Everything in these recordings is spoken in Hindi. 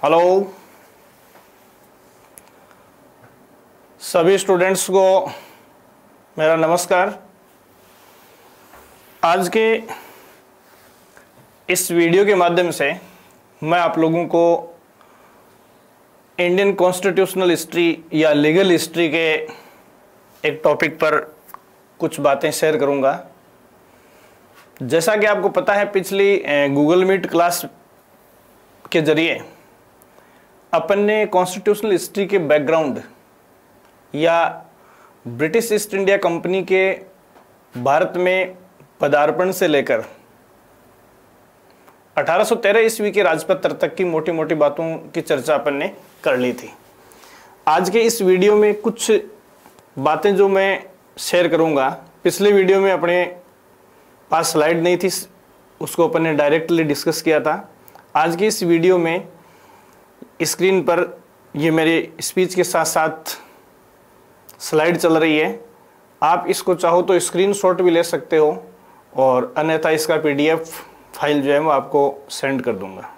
हेलो सभी स्टूडेंट्स को मेरा नमस्कार। आज के इस वीडियो के माध्यम से मैं आप लोगों को इंडियन कॉन्स्टिट्यूशनल हिस्ट्री या लीगल हिस्ट्री के एक टॉपिक पर कुछ बातें शेयर करूंगा। जैसा कि आपको पता है, पिछली गूगल मीट क्लास के जरिए अपन ने कॉन्स्टिट्यूशनल हिस्ट्री के बैकग्राउंड या ब्रिटिश ईस्ट इंडिया कंपनी के भारत में पदार्पण से लेकर 1813 ईस्वी के राजपत्र तक की मोटी मोटी बातों की चर्चा अपन ने कर ली थी। आज के इस वीडियो में कुछ बातें जो मैं शेयर करूंगा, पिछले वीडियो में अपने पास स्लाइड नहीं थी, उसको अपन ने डायरेक्टली डिस्कस किया था। आज की इस वीडियो में स्क्रीन पर ये मेरे स्पीच के साथ साथ स्लाइड चल रही है। आप इसको चाहो तो स्क्रीनशॉट भी ले सकते हो और अन्यथा इसका पीडीएफ फाइल जो है मैं आपको सेंड कर दूंगा।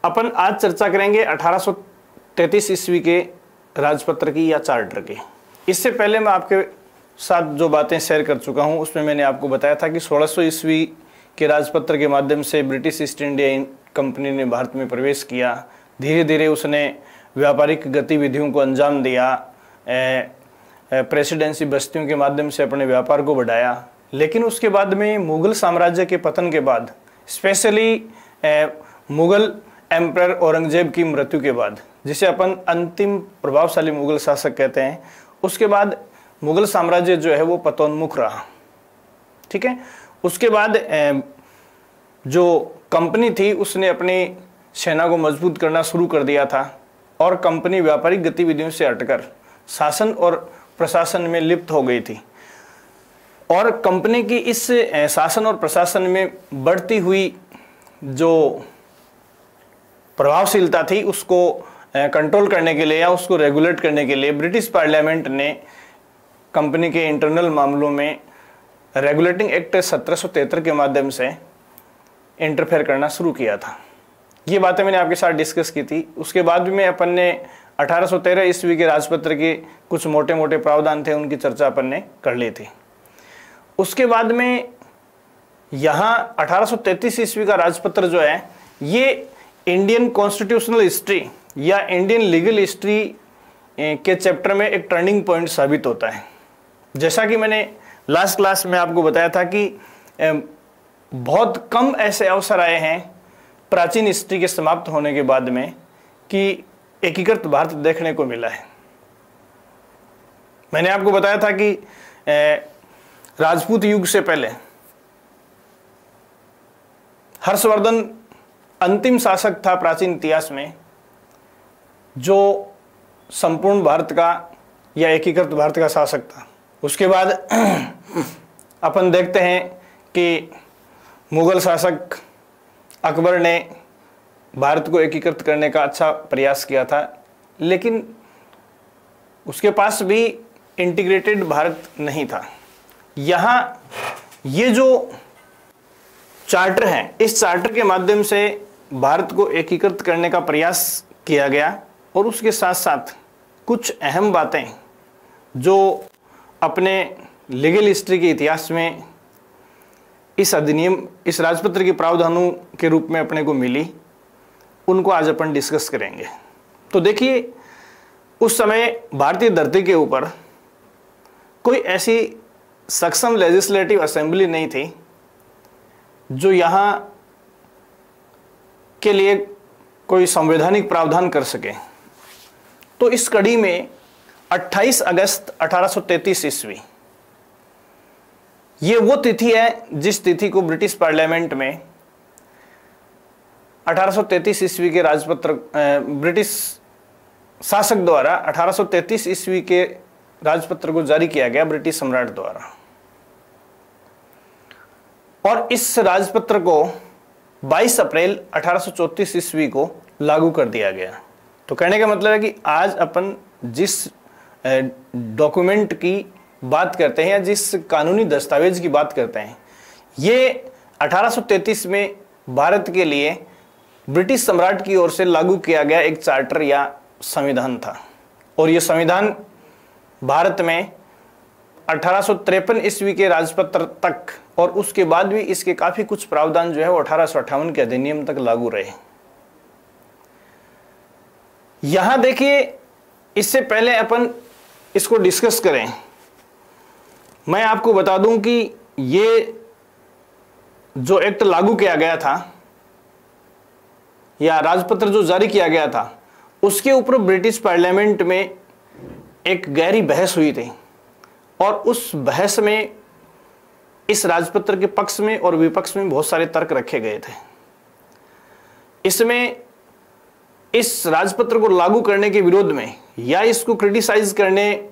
अपन आज चर्चा करेंगे 1833 ईस्वी के राजपत्र की या चार्टर की। इससे पहले मैं आपके साथ जो बातें शेयर कर चुका हूं, उसमें मैंने आपको बताया था कि 1600 ईस्वी के राजपत्र के माध्यम से ब्रिटिश ईस्ट इंडिया कंपनी ने भारत में प्रवेश किया। धीरे धीरे उसने व्यापारिक गतिविधियों को अंजाम दिया, प्रेसिडेंसी बस्तियों के माध्यम से अपने व्यापार को बढ़ाया। लेकिन उसके बाद में मुगल साम्राज्य के पतन के बाद, स्पेशली मुगल एम्परर औरंगजेब की मृत्यु के बाद, जिसे अपन अंतिम प्रभावशाली मुगल शासक कहते हैं, उसके बाद मुगल साम्राज्य जो है वो पतोन्मुख रहा। ठीक है। उसके बाद जो कंपनी थी उसने अपनी सेना को मजबूत करना शुरू कर दिया था और कंपनी व्यापारिक गतिविधियों से हटकर शासन और प्रशासन में लिप्त हो गई थी। और कंपनी की इस शासन और प्रशासन में बढ़ती हुई जो प्रभावशीलता थी उसको कंट्रोल करने के लिए या उसको रेगुलेट करने के लिए ब्रिटिश पार्लियामेंट ने कंपनी के इंटरनल मामलों में रेगुलेटिंग एक्ट 1773 के माध्यम से इंटरफेयर करना शुरू किया था। ये बातें मैंने आपके साथ डिस्कस की थी। उसके बाद में अपन ने 1813 ईस्वी के राजपत्र के कुछ मोटे मोटे प्रावधान थे, उनकी चर्चा अपन ने कर ली थी। उसके बाद में यहाँ 1833 ईस्वी का राजपत्र जो है ये इंडियन कॉन्स्टिट्यूशनल हिस्ट्री या इंडियन लीगल हिस्ट्री के चैप्टर में एक टर्निंग पॉइंट साबित होता है। जैसा कि मैंने लास्ट क्लास में आपको बताया था कि बहुत कम ऐसे अवसर आए हैं प्राचीन हिस्ट्री के समाप्त होने के बाद में कि एकीकृत भारत देखने को मिला है। मैंने आपको बताया था कि राजपूत युग से पहले हर्षवर्धन अंतिम शासक था प्राचीन इतिहास में जो संपूर्ण भारत का या एकीकृत भारत का शासक था। उसके बाद अपन देखते हैं कि मुगल शासक अकबर ने भारत को एकीकृत करने का अच्छा प्रयास किया था, लेकिन उसके पास भी इंटीग्रेटेड भारत नहीं था। यहाँ ये जो चार्टर है, इस चार्टर के माध्यम से भारत को एकीकृत करने का प्रयास किया गया और उसके साथ साथ कुछ अहम बातें जो अपने लीगल हिस्ट्री के इतिहास में इस अधिनियम, इस राजपत्र के प्रावधानों के रूप में अपने को मिली, उनको आज अपन डिस्कस करेंगे। तो देखिए, उस समय भारतीय धरती के ऊपर कोई ऐसी सक्षम लेजिस्लेटिव असेंबली नहीं थी जो यहाँ के लिए कोई संवैधानिक प्रावधान कर सके। तो इस कड़ी में 28 अगस्त 1833 ईस्वी ये वो तिथि है जिस तिथि को ब्रिटिश पार्लियामेंट में 1833 ईस्वी के राजपत्र ब्रिटिश शासक द्वारा 1833 ईस्वी के राजपत्र को जारी किया गया ब्रिटिश सम्राट द्वारा। और इस राजपत्र को 22 अप्रैल 1834 ईस्वी को लागू कर दिया गया। तो कहने का मतलब है कि आज अपन जिस डॉक्यूमेंट की बात करते हैं या जिस कानूनी दस्तावेज की बात करते हैं, ये 1833 में भारत के लिए ब्रिटिश सम्राट की ओर से लागू किया गया एक चार्टर या संविधान था। और यह संविधान भारत में 1853 ईस्वी के राजपत्र तक और उसके बाद भी इसके काफी कुछ प्रावधान जो है वो 1858 के अधिनियम तक लागू रहे। यहां देखिए, इससे पहले अपन इसको डिस्कस करें, मैं आपको बता दूं कि ये जो एक्ट लागू किया गया था या राजपत्र जो जारी किया गया था, उसके ऊपर ब्रिटिश पार्लियामेंट में एक गहरी बहस हुई थी। और उस बहस में इस राजपत्र के पक्ष में और विपक्ष में बहुत सारे तर्क रखे गए थे। इसमें इस राजपत्र को लागू करने के विरोध में या इसको क्रिटिसाइज करने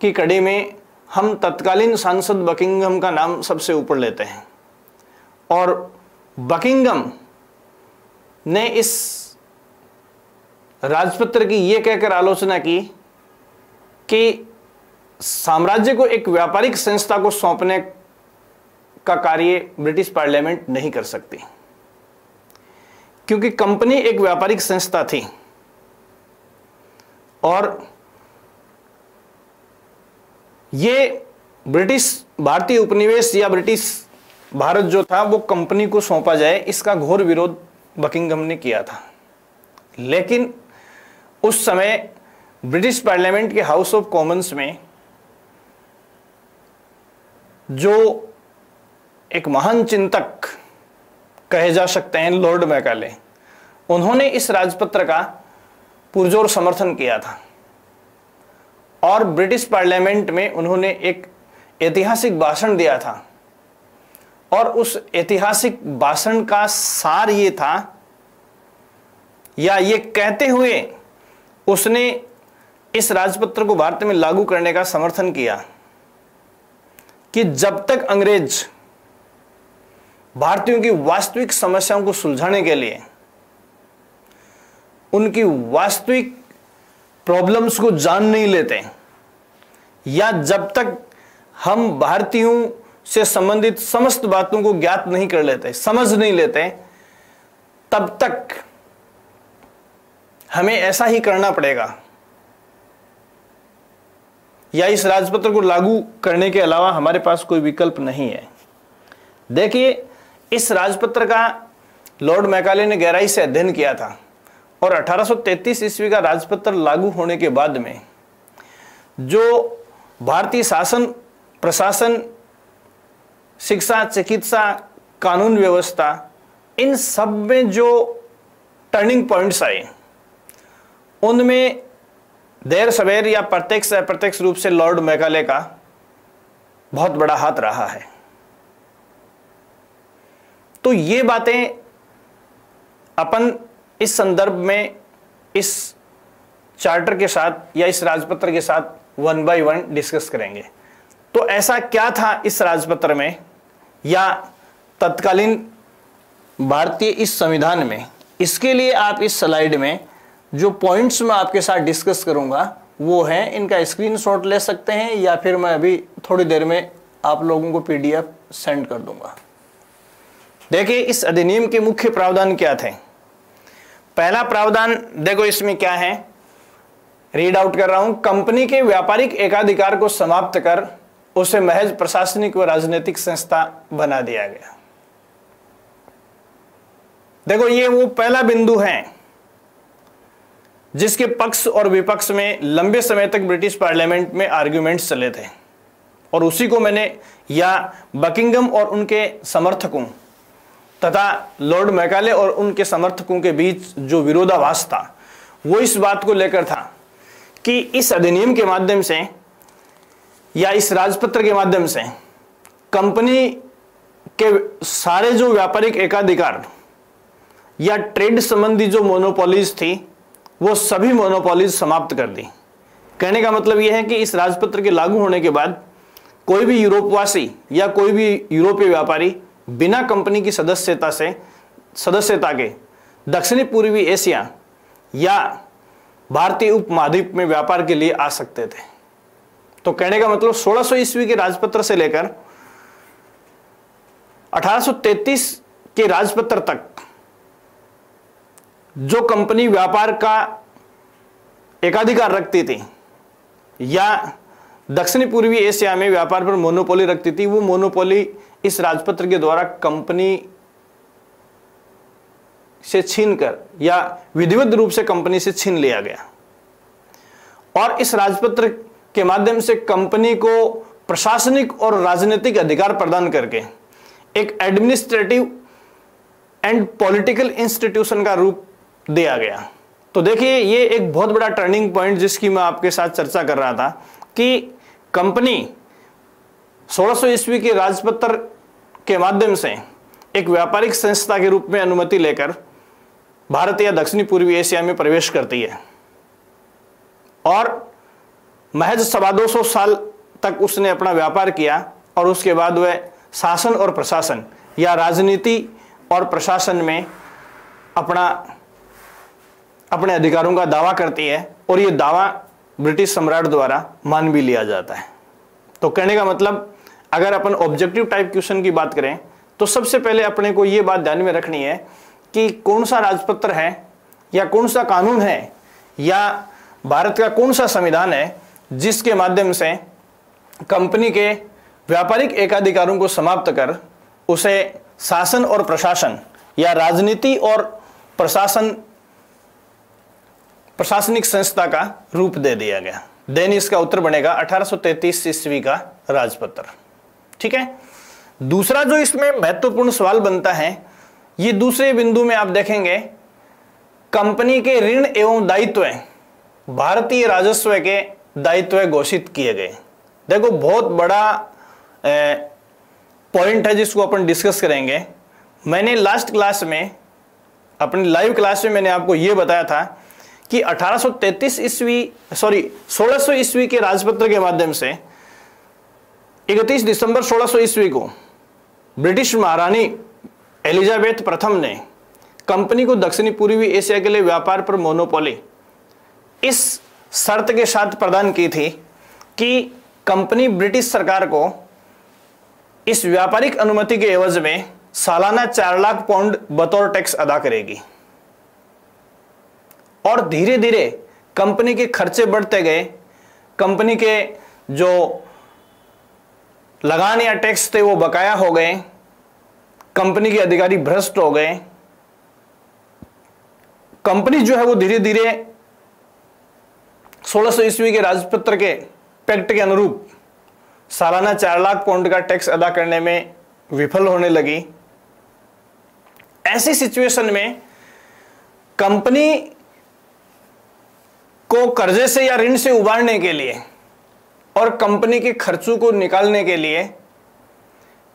की कड़ी में हम तत्कालीन सांसद बकिंघम का नाम सबसे ऊपर लेते हैं। और बकिंघम ने इस राजपत्र की यह कहकर आलोचना की कि साम्राज्य को एक व्यापारिक संस्था को सौंपने का कार्य ब्रिटिश पार्लियामेंट नहीं कर सकती, क्योंकि कंपनी एक व्यापारिक संस्था थी और ये ब्रिटिश भारतीय उपनिवेश या ब्रिटिश भारत जो था वो कंपनी को सौंपा जाए, इसका घोर विरोध बकिंघम ने किया था। लेकिन उस समय ब्रिटिश पार्लियामेंट के हाउस ऑफ कॉमन्स में जो एक महान चिंतक कहे जा सकते हैं लॉर्ड मैकाले, उन्होंने इस राजपत्र का पुरजोर समर्थन किया था और ब्रिटिश पार्लियामेंट में उन्होंने एक ऐतिहासिक भाषण दिया था। और उस ऐतिहासिक भाषण का सार ये था, या ये कहते हुए उसने इस राजपत्र को भारत में लागू करने का समर्थन किया कि जब तक अंग्रेज भारतीयों की वास्तविक समस्याओं को सुलझाने के लिए, उनकी वास्तविक प्रॉब्लम्स को जान नहीं लेते, या जब तक हम भारतीयों से संबंधित समस्त बातों को ज्ञात नहीं कर लेते, समझ नहीं लेते, तब तक हमें ऐसा ही करना पड़ेगा या इस राजपत्र को लागू करने के अलावा हमारे पास कोई विकल्प नहीं है। देखिए, इस राजपत्र का लॉर्ड मैकाले ने गहराई से अध्ययन किया था और 1833 ईस्वी का राजपत्र लागू होने के बाद में जो भारतीय शासन, प्रशासन, शिक्षा, चिकित्सा, कानून व्यवस्था, इन सब में जो टर्निंग पॉइंट्स आए, उनमें देर सवेर या प्रत्यक्ष अप्रत्यक्ष रूप से लॉर्ड मैकाले का बहुत बड़ा हाथ रहा है। तो ये बातें अपन इस संदर्भ में इस चार्टर के साथ या इस राजपत्र के साथ वन बाय वन डिस्कस करेंगे। तो ऐसा क्या था इस राजपत्र में या तत्कालीन भारतीय इस संविधान में, इसके लिए आप इस स्लाइड में जो पॉइंट्स मैं आपके साथ डिस्कस करूंगा वो हैं, इनका स्क्रीनशॉट ले सकते हैं या फिर मैं अभी थोड़ी देर में आप लोगों को पीडीएफ सेंड कर दूंगा। देखिए, इस अधिनियम के मुख्य प्रावधान क्या थे। पहला प्रावधान देखो इसमें क्या है, रीड आउट कर रहा हूं। कंपनी के व्यापारिक एकाधिकार को समाप्त कर उसे महज प्रशासनिक व राजनीतिक संस्था बना दिया गया। देखो, ये वो पहला बिंदु है जिसके पक्ष और विपक्ष में लंबे समय तक ब्रिटिश पार्लियामेंट में आर्ग्यूमेंट्स चले थे और उसी को मैंने या बकिंघम और उनके समर्थकों तथा लॉर्ड मैकाले और उनके समर्थकों के बीच जो विरोधाभास था वो इस बात को लेकर था कि इस अधिनियम के माध्यम से या इस राजपत्र के माध्यम से कंपनी के सारे जो व्यापारिक एकाधिकार या ट्रेड संबंधी जो मोनोपोलीज थी वो सभी मोनोपोलीज समाप्त कर दी। कहने का मतलब यह है कि इस राजपत्र के लागू होने के बाद कोई भी यूरोपवासी या कोई भी यूरोपीय व्यापारी बिना कंपनी की सदस्यता के दक्षिणी पूर्वी एशिया या भारतीय उपमहाद्वीप में व्यापार के लिए आ सकते थे। तो कहने का मतलब 1600 ईस्वी के राजपत्र से लेकर 1833 के राजपत्र तक जो कंपनी व्यापार का एकाधिकार रखती थी या दक्षिणी पूर्वी एशिया में व्यापार पर मोनोपोली रखती थी, वो मोनोपोली इस राजपत्र के द्वारा कंपनी से छीनकर या विधिवत रूप से कंपनी से छीन लिया गया। और इस राजपत्र के माध्यम से कंपनी को प्रशासनिक और राजनीतिक अधिकार प्रदान करके एक एडमिनिस्ट्रेटिव एंड पॉलिटिकल इंस्टीट्यूशन का रूप दिया गया। तो देखिए, ये एक बहुत बड़ा टर्निंग पॉइंट जिसकी मैं आपके साथ चर्चा कर रहा था कि कंपनी 1600 ईस्वी के राजपत्र के माध्यम से एक व्यापारिक संस्था के रूप में अनुमति लेकर भारत या दक्षिणी पूर्वी एशिया में प्रवेश करती है और महज 250 साल तक उसने अपना व्यापार किया और उसके बाद वह शासन और प्रशासन या राजनीति और प्रशासन में अपने अधिकारों का दावा करती है और यह दावा ब्रिटिश सम्राट द्वारा मान भी लिया जाता है। तो कहने का मतलब, अगर अपन ऑब्जेक्टिव टाइप क्वेश्चन की बात करें तो सबसे पहले अपने को यह बात ध्यान में रखनी है कि कौन सा राजपत्र है या कौन सा कानून है या भारत का कौन सा संविधान है जिसके माध्यम से कंपनी के व्यापारिक एकाधिकारों को समाप्त कर उसे शासन और प्रशासन या राजनीति और प्रशासनिक संस्था का रूप दे दिया गया। देन इसका उत्तर बनेगा 1833 ईस्वी का राजपत्र। ठीक है। दूसरा जो इसमें महत्वपूर्ण सवाल बनता है, ये दूसरे बिंदु में आप देखेंगे, कंपनी के ऋण एवं दायित्व भारतीय राजस्व के दायित्व घोषित किए गए। देखो, बहुत बड़ा पॉइंट है जिसको अपन डिस्कस करेंगे। मैंने लास्ट क्लास में, अपनी लाइव क्लास में मैंने आपको यह बताया था कि 1600 ईस्वी के राजपत्र के माध्यम से 31 दिसंबर 1600 ईस्वी को ब्रिटिश महारानी एलिजाबेथ प्रथम ने कंपनी को दक्षिणी पूर्वी एशिया के लिए व्यापार पर मोनोपोली इस शर्त के साथ प्रदान की थी कि कंपनी ब्रिटिश सरकार को इस व्यापारिक अनुमति के एवज में सालाना 4 लाख पाउंड बतौर टैक्स अदा करेगी। और धीरे धीरे कंपनी के खर्चे बढ़ते गए, कंपनी के जो लगान या टैक्स थे वो बकाया हो गए, कंपनी के अधिकारी भ्रष्ट हो गए। कंपनी जो है वो धीरे धीरे 1600 ईस्वी के राजपत्र के पैक्ट के अनुरूप सालाना 4 लाख पाउंड का टैक्स अदा करने में विफल होने लगी। ऐसी सिचुएशन में कंपनी को कर्जे से या ऋण से उबारने के लिए और कंपनी के खर्चों को निकालने के लिए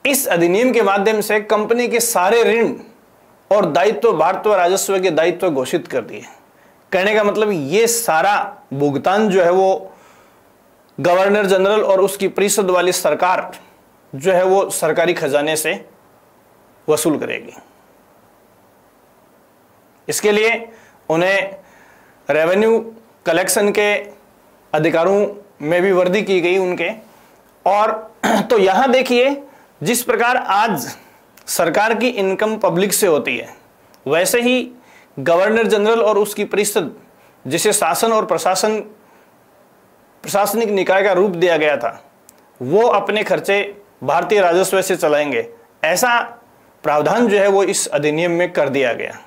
इस अधिनियम के माध्यम से कंपनी के सारे ऋण और दायित्व भारतीय राजस्व के दायित्व घोषित कर दिए। कहने का मतलब, ये सारा भुगतान जो है वो गवर्नर जनरल और उसकी परिषद वाली सरकार जो है वो सरकारी खजाने से वसूल करेगी। इसके लिए उन्हें रेवेन्यू कलेक्शन के अधिकारों में भी वृद्धि की गई उनके। और तो यहां देखिए, जिस प्रकार आज सरकार की इनकम पब्लिक से होती है, वैसे ही गवर्नर जनरल और उसकी परिषद, जिसे शासन और प्रशासनिक निकाय का रूप दिया गया था, वो अपने खर्चे भारतीय राजस्व से चलाएंगे। ऐसा प्रावधान जो है वो इस अधिनियम में कर दिया गया।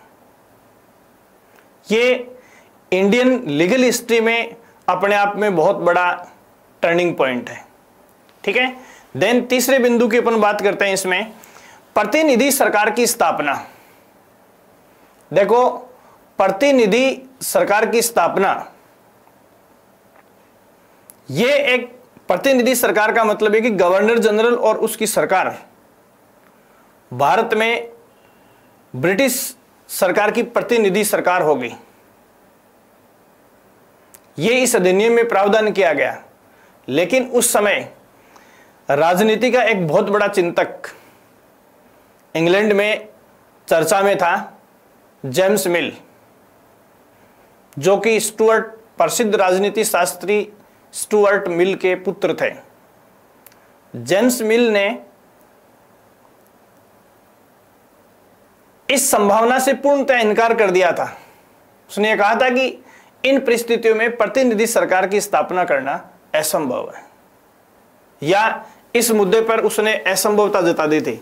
ये इंडियन लीगल हिस्ट्री में अपने आप में बहुत बड़ा टर्निंग पॉइंट है। ठीक है। देन तीसरे बिंदु की अपन बात करते हैं, इसमें प्रतिनिधि सरकार की स्थापना। देखो, प्रतिनिधि सरकार की स्थापना, ये एक प्रतिनिधि सरकार का मतलब है कि गवर्नर जनरल और उसकी सरकार भारत में ब्रिटिश सरकार की प्रतिनिधि सरकार होगी। ये इस अधिनियम में प्रावधान किया गया। लेकिन उस समय राजनीति का एक बहुत बड़ा चिंतक इंग्लैंड में चर्चा में था, जेम्स मिल, जो कि प्रसिद्ध राजनीति शास्त्री स्टुअर्ट मिल के पुत्र थे। जेम्स मिल ने इस संभावना से पूर्णतः इनकार कर दिया था। उसने यह कहा था कि इन परिस्थितियों में प्रतिनिधि सरकार की स्थापना करना असंभव है, या इस मुद्दे पर उसने असंभवता जता दी थी।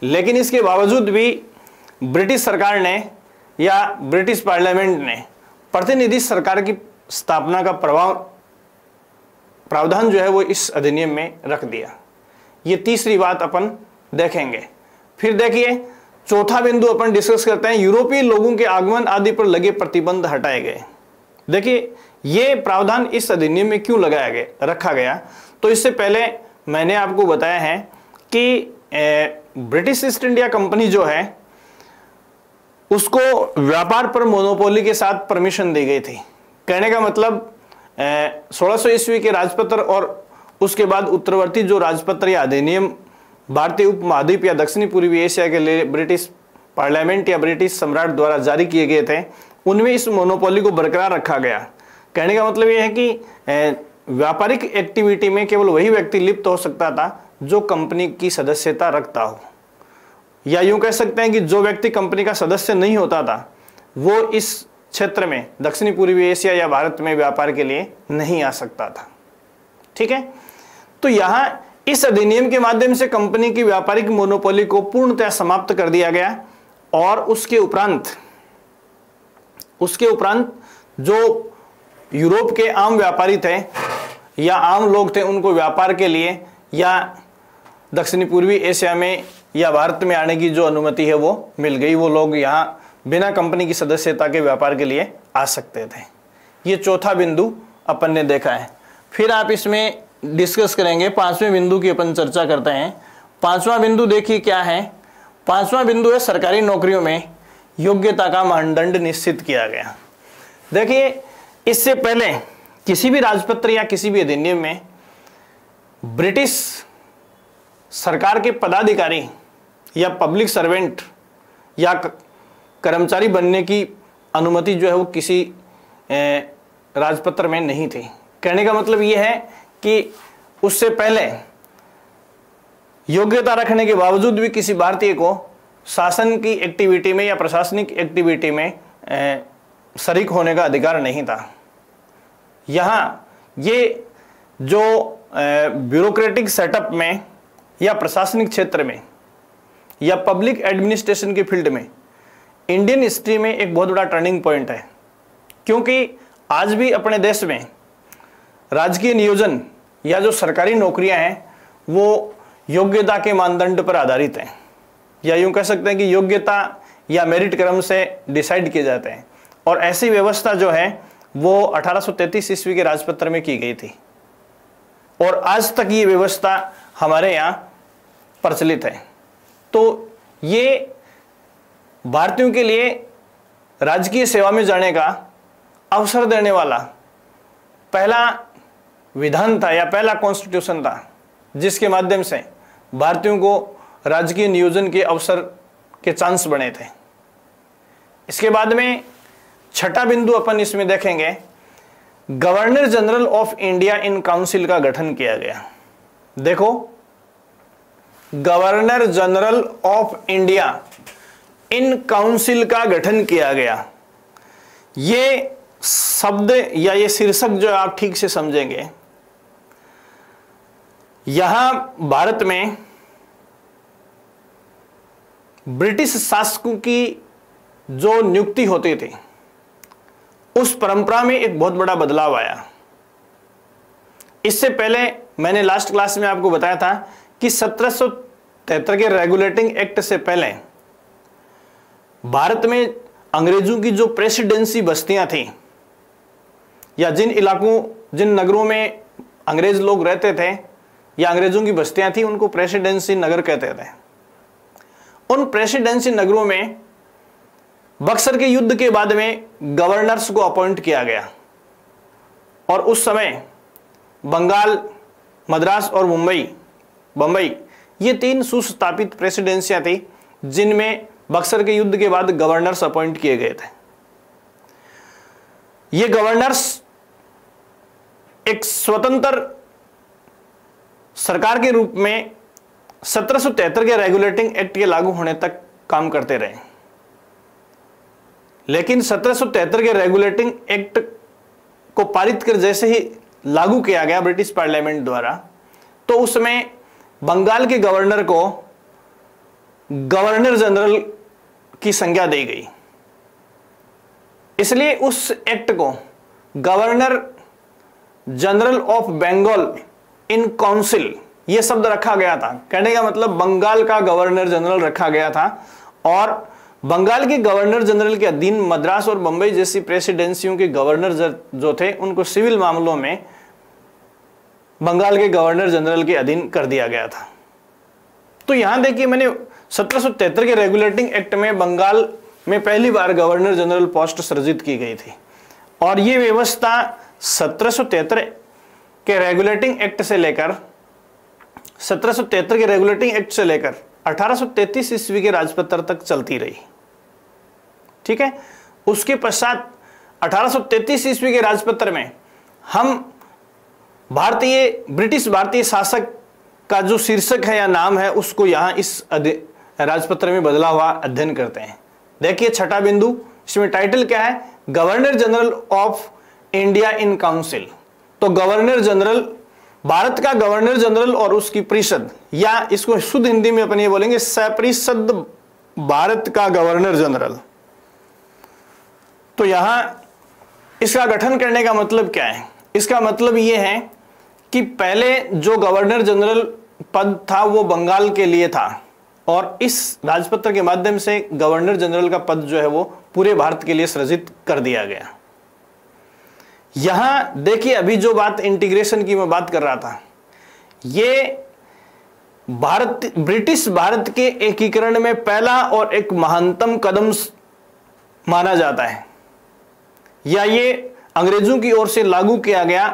लेकिन इसके बावजूद भी ब्रिटिश सरकार ने या ब्रिटिश पार्लियामेंट ने प्रतिनिधि सरकार की स्थापना का प्रावधान जो है वो इस अधिनियम में रख दिया। ये तीसरी बात अपन देखेंगे। फिर देखिए चौथा बिंदु अपन डिस्कस करते हैं, यूरोपीय लोगों के आगमन आदि पर लगे प्रतिबंध हटाए गए। देखिए ये प्रावधान इस अधिनियम में क्यों लगाया गया, रखा गया। तो इससे पहले मैंने आपको बताया है कि ब्रिटिश ईस्ट इंडिया कंपनी जो है उसको व्यापार पर मोनोपोली के साथ परमिशन दी गई थी। कहने का मतलब 1600 ईस्वी के राजपत्र और उसके बाद उत्तरवर्ती जो राजपत्र या अधिनियम भारतीय उपमहाद्वीप या दक्षिणी पूर्वी एशिया के लिए ब्रिटिश पार्लियामेंट या ब्रिटिश सम्राट द्वारा जारी किए गए थे, उनमें इस मोनोपोली को बरकरार रखा गया। कहने का मतलब यह है कि व्यापारिक एक्टिविटी में केवल वही व्यक्ति लिप्त हो सकता था जो कंपनी की सदस्यता रखता हो, या यूं कह सकते हैं कि जो व्यक्ति कंपनी का सदस्य नहीं होता था वो इस क्षेत्र में दक्षिणी पूर्वी एशिया या भारत में व्यापार के लिए नहीं आ सकता था। ठीक है, तो यहां इस अधिनियम के माध्यम से कंपनी की व्यापारिक मोनोपोली को पूर्णतः समाप्त कर दिया गया और उसके उपरांत जो यूरोप के आम व्यापारी थे या आम लोग थे उनको व्यापार के लिए या दक्षिणी पूर्वी एशिया में या भारत में आने की जो अनुमति है वो मिल गई। वो लोग यहाँ बिना कंपनी की सदस्यता के व्यापार के लिए आ सकते थे। ये चौथा बिंदु अपन ने देखा है। फिर आप इसमें डिस्कस करेंगे, पांचवें बिंदु की अपन चर्चा करते हैं। पांचवा बिंदु देखिए क्या है। पांचवा बिंदु है सरकारी नौकरियों में योग्यता का मानदंड निश्चित किया गया। देखिए इससे पहले किसी भी राजपत्र या किसी भी अधिनियम में ब्रिटिश सरकार के पदाधिकारी या पब्लिक सर्वेंट या कर्मचारी बनने की अनुमति जो है वो किसी राजपत्र में नहीं थी। कहने का मतलब ये है कि उससे पहले योग्यता रखने के बावजूद भी किसी भारतीय को शासन की एक्टिविटी में या प्रशासनिक एक्टिविटी में शरीक होने का अधिकार नहीं था। यहाँ ये जो ब्यूरोक्रेटिक सेटअप में या प्रशासनिक क्षेत्र में या पब्लिक एडमिनिस्ट्रेशन के फील्ड में इंडियन हिस्ट्री में एक बहुत बड़ा टर्निंग पॉइंट है, क्योंकि आज भी अपने देश में राजकीय नियोजन या जो सरकारी नौकरियां हैं वो योग्यता के मानदंड पर आधारित हैं, या यूं कह सकते हैं कि योग्यता या मेरिट क्रम से डिसाइड किए जाते हैं। और ऐसी व्यवस्था जो है वो 1833 ईस्वी के राजपत्र में की गई थी और आज तक ये व्यवस्था हमारे यहाँ प्रचलित है। तो ये भारतीयों के लिए राजकीय सेवा में जाने का अवसर देने वाला पहला विधान था या पहला कॉन्स्टिट्यूशन था जिसके माध्यम से भारतीयों को राजकीय नियोजन के अवसर के चांस बने थे। इसके बाद में छठा बिंदु अपन इसमें देखेंगे, governor general of India in council का गठन किया गया। देखो, governor general of India in council का गठन किया गया। ये शब्द या ये शीर्षक जो आप ठीक से समझेंगे, यहां भारत में ब्रिटिश शासकों की जो नियुक्ति होती थी उस परंपरा में एक बहुत बड़ा बदलाव आया। इससे पहले मैंने लास्ट क्लास में आपको बताया था कि 1773 के रेगुलेटिंग एक्ट से पहले भारत में अंग्रेजों की जो प्रेसिडेंसी बस्तियां थी या जिन नगरों में अंग्रेज लोग रहते थे या अंग्रेजों की बस्तियां थी उनको प्रेसिडेंसी नगर कहते थे। उन प्रेसिडेंसी नगरों में बक्सर के युद्ध के बाद में गवर्नर्स को अपॉइंट किया गया और उस समय बंगाल, मद्रास और बंबई ये तीन सुस्थापित प्रेसिडेंसियां थी जिनमें बक्सर के युद्ध के बाद गवर्नर्स अपॉइंट किए गए थे। ये गवर्नर्स एक स्वतंत्र सरकार के रूप में 1773 के रेगुलेटिंग एक्ट के लागू होने तक काम करते रहे। लेकिन 1773 के रेगुलेटिंग एक्ट को पारित कर जैसे ही लागू किया गया ब्रिटिश पार्लियामेंट द्वारा, तो उसमें बंगाल के गवर्नर को गवर्नर जनरल की संज्ञा दी गई। इसलिए उस एक्ट को governor general of Bengal in council यह शब्द रखा गया था। कहने का मतलब बंगाल का गवर्नर जनरल रखा गया था, और बंगाल के गवर्नर जनरल के अधीन मद्रास और बंबई जैसी प्रेसिडेंसियों के गवर्नर जो थे उनको सिविल मामलों में बंगाल के गवर्नर जनरल के अधीन कर दिया गया था। तो यहां देखिए, मैंने 1773 के रेगुलेटिंग एक्ट में बंगाल में पहली बार गवर्नर जनरल पोस्ट सृजित की गई थी, और यह व्यवस्था 1773 के रेगुलेटिंग एक्ट से लेकर 1773 के रेगुलेटिंग एक्ट से लेकर 1833 ईस्वी के राजपत्र तक चलती रही। ठीक है, उसके पश्चात 1833 ईस्वी के राजपत्र में हम ब्रिटिश भारतीय शासक का जो शीर्षक है या नाम है उसको यहां इस राजपत्र में बदला हुआ अध्ययन करते हैं। देखिए छठा बिंदु, इसमें टाइटल क्या है, governor general of India in council. तो गवर्नर जनरल, भारत का गवर्नर जनरल और उसकी परिषद, या इसको शुद्ध हिंदी में अपन ये बोलेंगे सपरिषद भारत का गवर्नर जनरल। तो यहां इसका गठन करने का मतलब क्या है? इसका मतलब यह है कि पहले जो गवर्नर जनरल पद था वो बंगाल के लिए था, और इस राजपत्र के माध्यम से गवर्नर जनरल का पद जो है वो पूरे भारत के लिए सृजित कर दिया गया। यहां देखिए, अभी जो बात इंटीग्रेशन की मैं बात कर रहा था, ये ब्रिटिश भारत के एकीकरण में पहला और एक महानतम कदम माना जाता है, या ये अंग्रेजों की ओर से लागू किया गया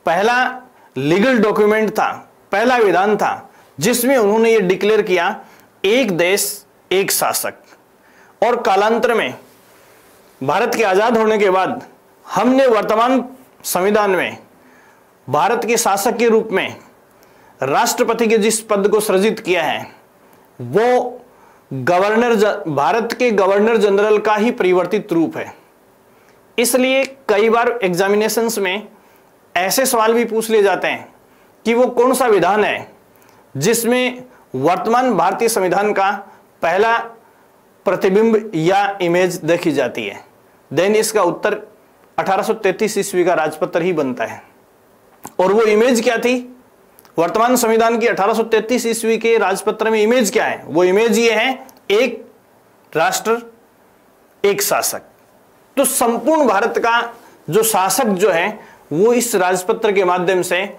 पहला लीगल डॉक्यूमेंट था, पहला विधान था जिसमें उन्होंने ये डिक्लेयर किया एक देश एक शासक। और कालांतर में भारत के आजाद होने के बाद हमने वर्तमान संविधान में भारत के शासक के रूप में राष्ट्रपति के जिस पद को सृजित किया है वो भारत के गवर्नर जनरल का ही परिवर्तित रूप है। इसलिए कई बार एग्जामिनेशंस में ऐसे सवाल भी पूछ लिए जाते हैं कि वो कौन सा विधान है जिसमें वर्तमान भारतीय संविधान का पहला प्रतिबिंब या इमेज देखी जाती है। देन इसका उत्तर 1833 ईस्वी का राजपत्र ही बनता है। और वो इमेज क्या थी वर्तमान संविधान की? 1833 ईस्वी के राजपत्र में इमेज क्या है? वो इमेज ये है, एक राष्ट्र एक शासक। तो संपूर्ण भारत का जो शासक जो है वो इस राजपत्र के माध्यम से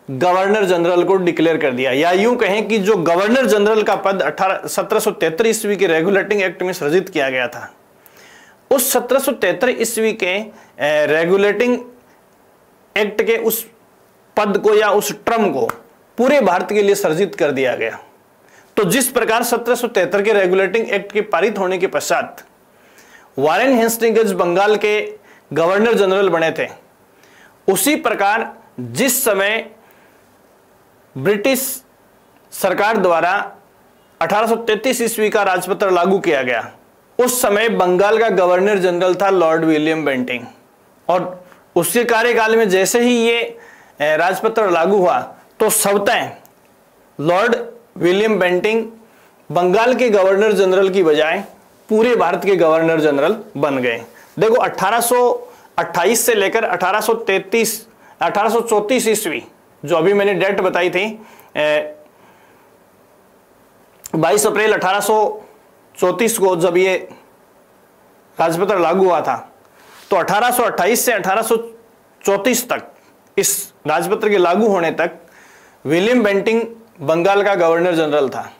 गवर्नर जनरल को डिक्लेयर कर दिया, या यूं कहें कि जो गवर्नर जनरल का पद 1773 ईस्वी के रेगुलेटिंग एक्ट में सृजित किया गया था, उस 1773 ईस्वी के रेगुलेटिंग एक्ट के उस पद को या उस टर्म को पूरे भारत के लिए सृजित कर दिया गया। तो जिस प्रकार 1773 के रेगुलेटिंग एक्ट के पारित होने के पश्चात वारेन हेस्टिंग्स बंगाल के गवर्नर जनरल बने थे, उसी प्रकार जिस समय ब्रिटिश सरकार द्वारा 1833 ईस्वी का राजपत्र लागू किया गया, उस समय बंगाल का गवर्नर जनरल था लॉर्ड विलियम बेंटिंग। और उसके कार्यकाल में जैसे ही ये राजपत्र लागू हुआ तो स्वतः लॉर्ड विलियम बेंटिंग बंगाल के गवर्नर जनरल की बजाय पूरे भारत के गवर्नर जनरल बन गए। देखो 1828 से लेकर 1834 ईस्वी, जो अभी मैंने डेट बताई थी 22 अप्रैल 1834 को जब ये राजपत्र लागू हुआ था, तो 1828 से 1834 तक, इस राजपत्र के लागू होने तक विलियम बेंटिंग बंगाल का गवर्नर जनरल था।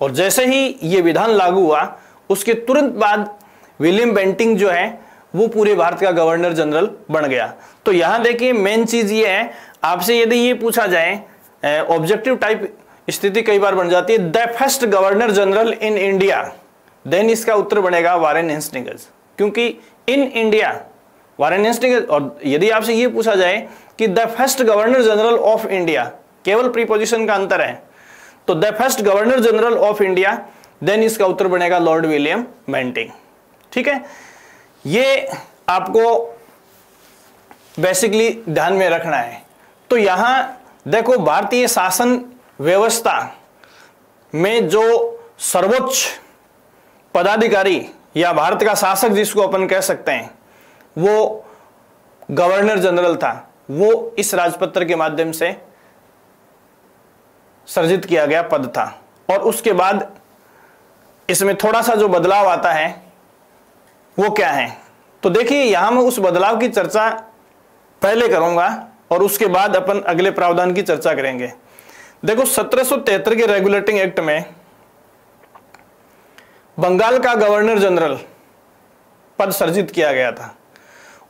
और जैसे ही ये विधान लागू हुआ उसके तुरंत बाद विलियम बेंटिंग जो है वो पूरे भारत का गवर्नर जनरल बन गया। तो यहां देखिए मेन चीज ये है, आपसे यदि ये पूछा जाए ऑब्जेक्टिव टाइप स्थिति कई बार बन जाती है, the first governor general in India, then इसका उत्तर बनेगा वारेन हेस्टिंग्स, क्योंकि इन इंडिया वारेन हेस्टिंग्स। और यदि आपसे ये पूछा जाए कि the first governor general of India, केवल प्रीपोजिशन का अंतर है, तो the first governor general of India, then इसका उत्तर बनेगा लॉर्ड विलियम बेंटिंग। ठीक है, ये आपको बेसिकली ध्यान में रखना है। तो यहां देखो, भारतीय शासन व्यवस्था में जो सर्वोच्च पदाधिकारी या भारत का शासक जिसको अपन कह सकते हैं, वो गवर्नर जनरल था। वो इस राजपत्र के माध्यम से सर्जित किया गया पद था। और उसके बाद इसमें थोड़ा सा जो बदलाव आता है वो क्या है, तो देखिए यहां मैं उस बदलाव की चर्चा पहले करूंगा और उसके बाद अपन अगले प्रावधान की चर्चा करेंगे। देखो 1773 के रेगुलेटिंग एक्ट में बंगाल का गवर्नर जनरल पद सर्जित किया गया था।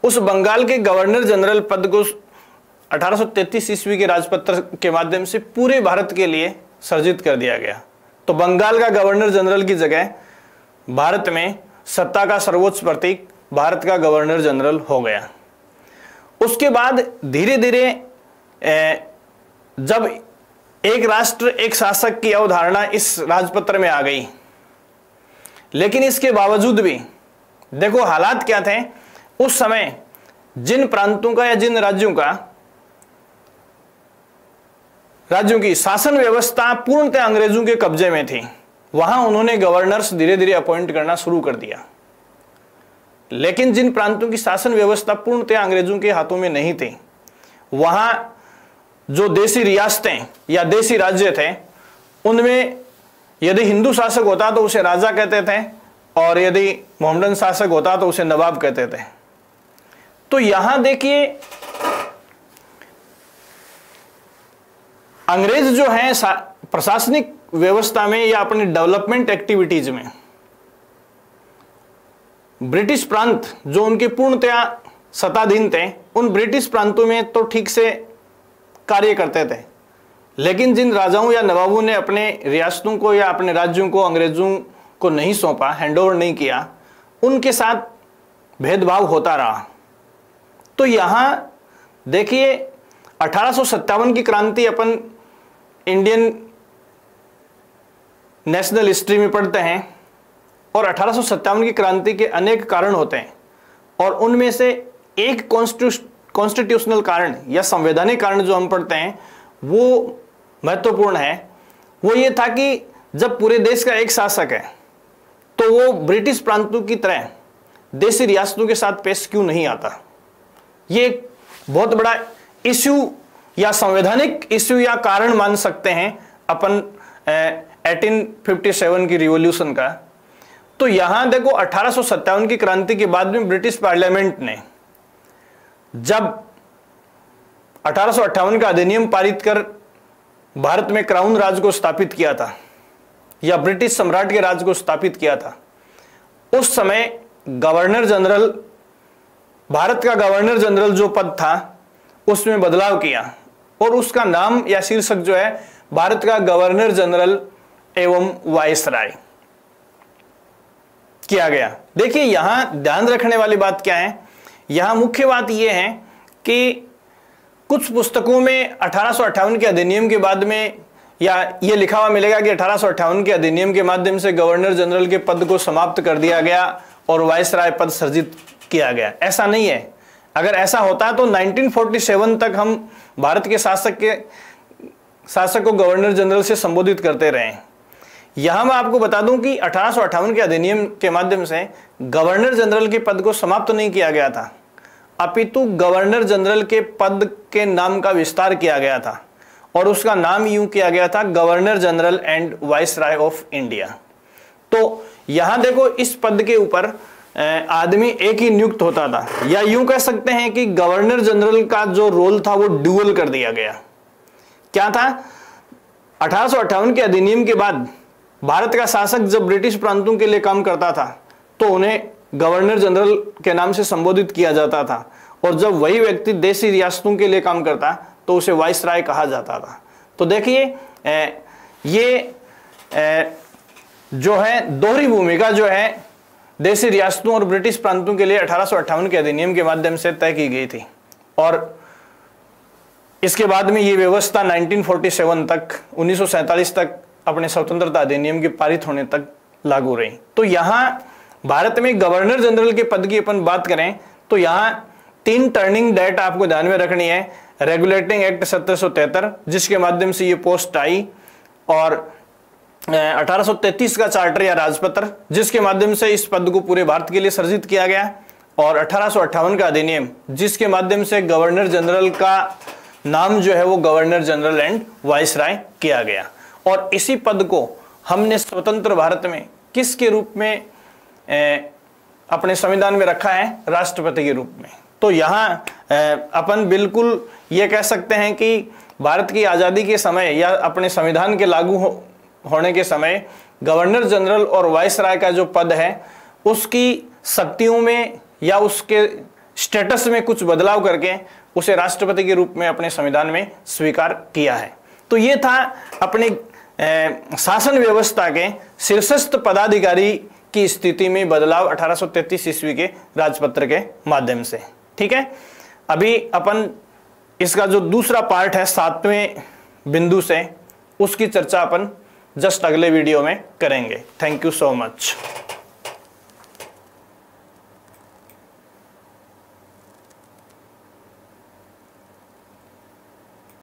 उस बंगाल के गवर्नर जनरल पद को 1833 ईस्वी के राजपत्र के माध्यम से पूरे भारत के लिए सर्जित कर दिया गया। तो बंगाल का गवर्नर जनरल की जगह भारत में सत्ता का सर्वोच्च प्रतीक भारत का गवर्नर जनरल हो गया। उसके बाद धीरे धीरे जब एक राष्ट्र एक शासक की अवधारणा इस राजपत्र में आ गई, लेकिन इसके बावजूद भी देखो हालात क्या थे उस समय। जिन प्रांतों का या जिन राज्यों की शासन व्यवस्था पूर्णतः अंग्रेजों के कब्जे में थी, वहां उन्होंने गवर्नर्स धीरे धीरे अपॉइंट करना शुरू कर दिया। लेकिन जिन प्रांतों की शासन व्यवस्था पूर्णतः अंग्रेजों के हाथों में नहीं थी, वहां जो देसी रियासतें या देसी राज्य थे, उनमें यदि हिंदू शासक होता तो उसे राजा कहते थे और यदि मोहम्मदन शासक होता तो उसे नवाब कहते थे। तो यहां देखिए अंग्रेज जो है प्रशासनिक व्यवस्था में या अपनी डेवलपमेंट एक्टिविटीज में ब्रिटिश प्रांत जो उनके पूर्णतया सत्ताधीन थे, उन ब्रिटिश प्रांतों में तो ठीक से कार्य करते थे। लेकिन जिन राजाओं या नवाबों ने अपने रियासतों को या अपने राज्यों को अंग्रेजों को नहीं सौंपा, हैंडओवर नहीं किया, उनके साथ भेदभाव होता रहा। तो यहां देखिए 1857 की क्रांति अपन इंडियन नेशनल हिस्ट्री में पढ़ते हैं और 1857 की क्रांति के अनेक कारण होते हैं और उनमें से एक कॉन्स्टिट्यूशनल कारण या संवैधानिक कारण जो हम पढ़ते हैं वो महत्वपूर्ण है। वो ये था कि जब पूरे देश का एक शासक है तो वो ब्रिटिश प्रांतों की तरह देसी रियासतों के साथ पेश क्यों नहीं आता। ये एक बहुत बड़ा इश्यू या संवैधानिक इश्यू या कारण मान सकते हैं अपन 1857 की रिवॉल्यूशन का। तो यहां देखो 1857 की क्रांति के बाद में ब्रिटिश पार्लियामेंट ने जब 1858 का अधिनियम पारित कर भारत में क्राउन राज को स्थापित किया था या ब्रिटिश सम्राट के राज को स्थापित किया था, उस समय गवर्नर जनरल, भारत का गवर्नर जनरल जो पद था उसमें बदलाव किया और उसका नाम या शीर्षक जो है भारत का गवर्नर जनरल एवं वायसराय किया गया। देखिए यहां ध्यान रखने वाली बात क्या है, यहां मुख्य बात यह है कि कुछ पुस्तकों में 1858 के अधिनियम के बाद में या ये लिखा हुआ मिलेगा कि 1858 के अधिनियम के माध्यम से गवर्नर जनरल के पद को समाप्त कर दिया गया और वायसराय पद सर्जित किया गया। ऐसा नहीं है। अगर ऐसा होता तो 1947 तक हम भारत के शासक को गवर्नर जनरल से संबोधित करते रहे। यहां मैं आपको बता दूं कि 1858 के अधिनियम के माध्यम से गवर्नर जनरल के पद को समाप्त नहीं किया गया था, अपितु गवर्नर जनरल के पद के नाम का विस्तार किया गया था और उसका नाम यूं किया गया था governor general and viceroy of India. तो यहां देखो इस पद के ऊपर आदमी एक ही नियुक्त होता था, या यूं कह सकते हैं कि गवर्नर जनरल का जो रोल था वो ड्यूअल कर दिया गया। क्या था, 1858 के अधिनियम के बाद भारत का शासक जब ब्रिटिश प्रांतों के लिए काम करता था तो उन्हें गवर्नर जनरल के नाम से संबोधित किया जाता था, और जब वही व्यक्ति देशी रियासतों के लिए काम करता तो उसे वाइसराय कहा जाता था। तो देखिए ये जो है दोहरी भूमिका जो है देशी रियासतों और ब्रिटिश प्रांतों के लिए 1858 के अधिनियम के माध्यम से तय की गई थी, और इसके बाद में ये व्यवस्था 1947 तक 1947 तक अपने स्वतंत्रता अधिनियम के पारित होने तक लागू रही। तो यहाँ भारत में गवर्नर जनरल के पद की अपन बात करें तो यहां 3 टर्निंग डेट आपको ध्यान में रखनी है। रेगुलेटिंग एक्ट 1773 जिसके माध्यम से ये पोस्ट आई, और 1833 का चार्टर या राजपत्र जिसके माध्यम से इस पद को पूरे भारत के लिए सृजित किया गया, और 1858 का अधिनियम जिसके माध्यम से गवर्नर जनरल का नाम जो है वो गवर्नर जनरल एंड वाइसराय किया गया। और इसी पद को हमने स्वतंत्र भारत में किसके रूप में अपने संविधान में रखा है? राष्ट्रपति के रूप में। तो यहाँ अपन बिल्कुल ये कह सकते हैं कि भारत की आज़ादी के समय या अपने संविधान के लागू होने के समय गवर्नर जनरल और वाइसराय का जो पद है उसकी शक्तियों में या उसके स्टेटस में कुछ बदलाव करके उसे राष्ट्रपति के रूप में अपने संविधान में स्वीकार किया है। तो ये था अपने शासन व्यवस्था के शीर्षस्थ पदाधिकारी की स्थिति में बदलाव 1833 ईस्वी के राजपत्र के माध्यम से। ठीक है, अभी अपन इसका जो दूसरा पार्ट है 7वें बिंदु से, उसकी चर्चा अपन जस्ट अगले वीडियो में करेंगे। Thank you so much.